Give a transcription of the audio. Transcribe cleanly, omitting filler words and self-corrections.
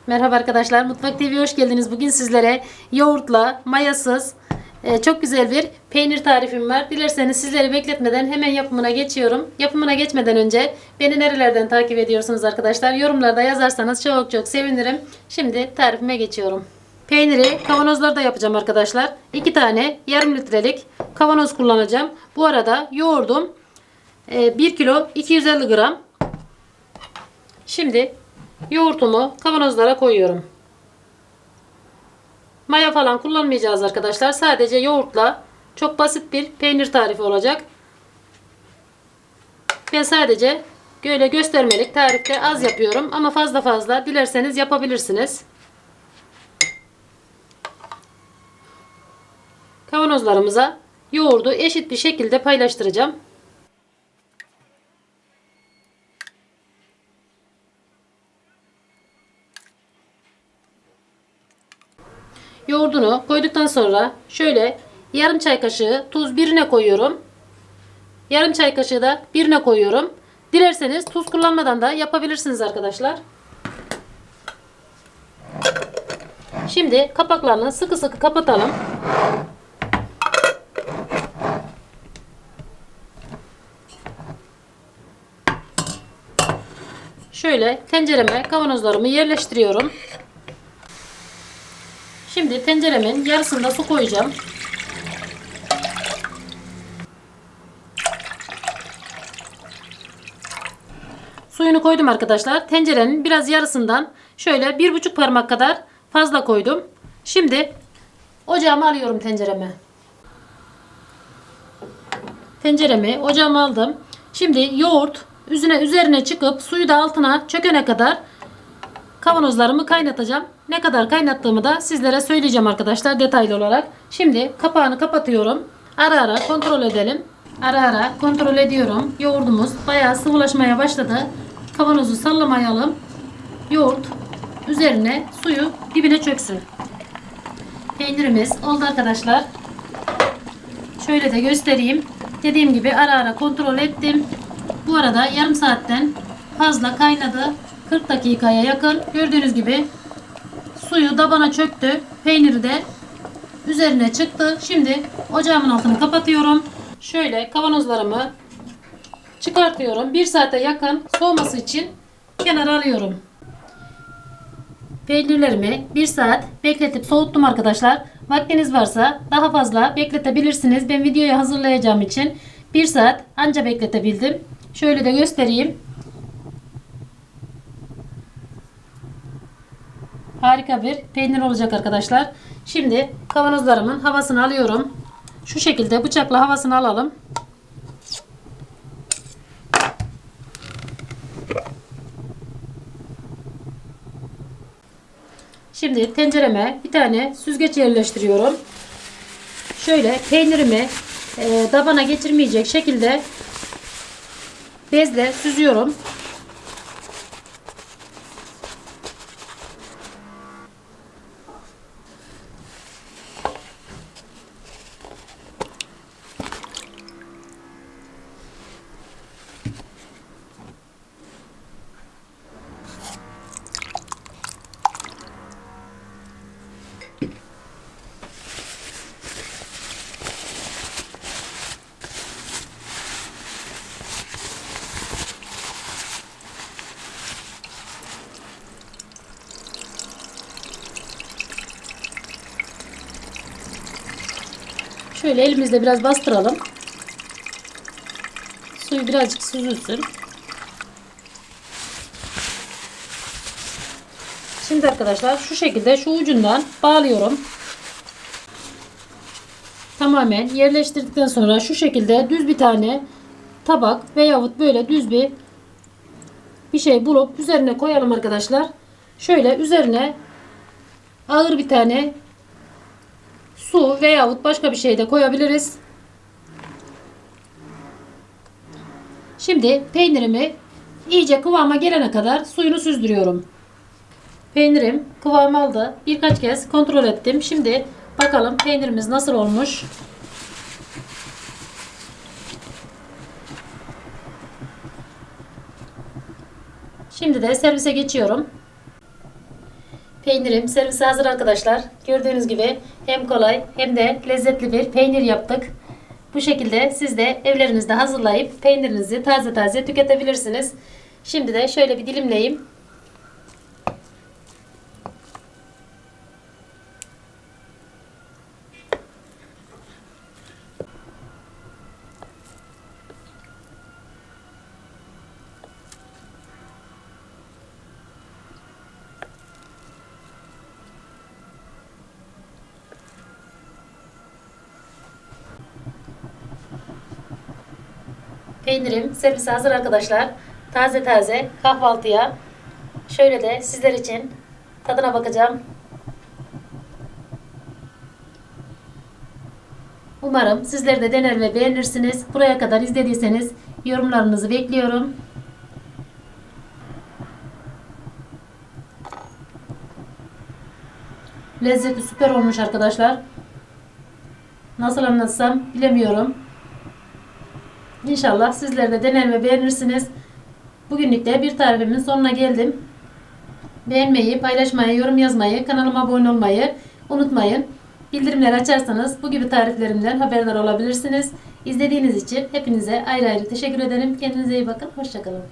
Merhaba arkadaşlar, Mutfak TV'ye hoş geldiniz. Bugün sizlere yoğurtla, mayasız, çok güzel bir peynir tarifim var. Dilerseniz sizleri bekletmeden hemen yapımına geçiyorum. Yapımına geçmeden önce beni nerelerden takip ediyorsunuz arkadaşlar? Yorumlarda yazarsanız çok çok sevinirim. Şimdi tarifime geçiyorum. Peyniri kavanozlarda yapacağım arkadaşlar. 2 tane yarım litrelik kavanoz kullanacağım. Bu arada yoğurdum 1 kilo 250 gram. Şimdi yoğurtumu kavanozlara koyuyorum. Maya falan kullanmayacağız arkadaşlar. Sadece yoğurtla çok basit bir peynir tarifi olacak. Ben sadece böyle göstermelik tarifte az yapıyorum. Ama fazla fazla dilerseniz yapabilirsiniz. Kavanozlarımıza yoğurdu eşit bir şekilde paylaştıracağım. Yoğurdunu koyduktan sonra şöyle yarım çay kaşığı tuz birine koyuyorum. Yarım çay kaşığı da birine koyuyorum. Dilerseniz tuz kullanmadan da yapabilirsiniz arkadaşlar. Şimdi kapaklarını sıkı sıkı kapatalım. Şöyle tencereme kavanozlarımı yerleştiriyorum. Şimdi tenceremin yarısında su koyacağım. Suyunu koydum arkadaşlar. Tencerenin biraz yarısından şöyle 1,5 parmak kadar fazla koydum. Şimdi ocağıma alıyorum tenceremi. Tenceremi ocağıma aldım. Şimdi yoğurt üzerine çıkıp suyu da altına çökene kadar kavanozlarımı kaynatacağım. Ne kadar kaynattığımı da sizlere söyleyeceğim arkadaşlar detaylı olarak. Şimdi kapağını kapatıyorum. Ara ara kontrol edelim. Ara ara kontrol ediyorum. Yoğurdumuz bayağı sıvılaşmaya başladı. Kavanozu sallamayalım. Yoğurt üzerine suyu dibine çöksün. Peynirimiz oldu arkadaşlar. Şöyle de göstereyim. Dediğim gibi ara ara kontrol ettim. Bu arada yarım saatten fazla kaynadı. 40 dakikaya yakın. Gördüğünüz gibi suyu tabana çöktü. Peyniri de üzerine çıktı. Şimdi ocağımın altını kapatıyorum. Şöyle kavanozlarımı çıkartıyorum. 1 saate yakın soğuması için kenara alıyorum. Peynirlerimi 1 saat bekletip soğuttum arkadaşlar. Vaktiniz varsa daha fazla bekletebilirsiniz. Ben videoyu hazırlayacağım için 1 saat anca bekletebildim. Şöyle de göstereyim. Harika bir peynir olacak arkadaşlar. Şimdi kavanozlarımın havasını alıyorum. Şu şekilde bıçakla havasını alalım. Şimdi tencereme bir tane süzgeç yerleştiriyorum. Şöyle peynirimi tabana geçirmeyecek şekilde bezle süzüyorum. Şöyle elimizle biraz bastıralım. Suyu birazcık süzülsün. Şimdi arkadaşlar şu şekilde şu ucundan bağlıyorum. Tamamen yerleştirdikten sonra şu şekilde düz bir tane tabak veyahut böyle düz bir şey bulup üzerine koyalım arkadaşlar. Şöyle üzerine ağır bir tane su veyahut başka bir şey de koyabiliriz. Şimdi peynirimi iyice kıvama gelene kadar suyunu süzdürüyorum. Peynirim kıvam aldı. Birkaç kez kontrol ettim. Şimdi bakalım peynirimiz nasıl olmuş. Şimdi de servise geçiyorum. Peynirim servise hazır arkadaşlar. Gördüğünüz gibi hem kolay hem de lezzetli bir peynir yaptık. Bu şekilde siz de evlerinizde hazırlayıp peynirinizi taze taze tüketebilirsiniz. Şimdi de şöyle bir dilimleyeyim. Peynirim servise hazır arkadaşlar. Taze taze kahvaltıya şöyle de sizler için tadına bakacağım. Umarım sizler de dener ve beğenirsiniz. Buraya kadar izlediyseniz yorumlarınızı bekliyorum. Lezzeti süper olmuş arkadaşlar. Nasıl anlatsam bilemiyorum. İnşallah sizler de dener ve beğenirsiniz. Bugünlük de bir tarifimin sonuna geldim. Beğenmeyi, paylaşmayı, yorum yazmayı, kanalıma abone olmayı unutmayın. Bildirimleri açarsanız bu gibi tariflerimden haberdar olabilirsiniz. İzlediğiniz için hepinize ayrı ayrı teşekkür ederim. Kendinize iyi bakın. Hoşça kalın.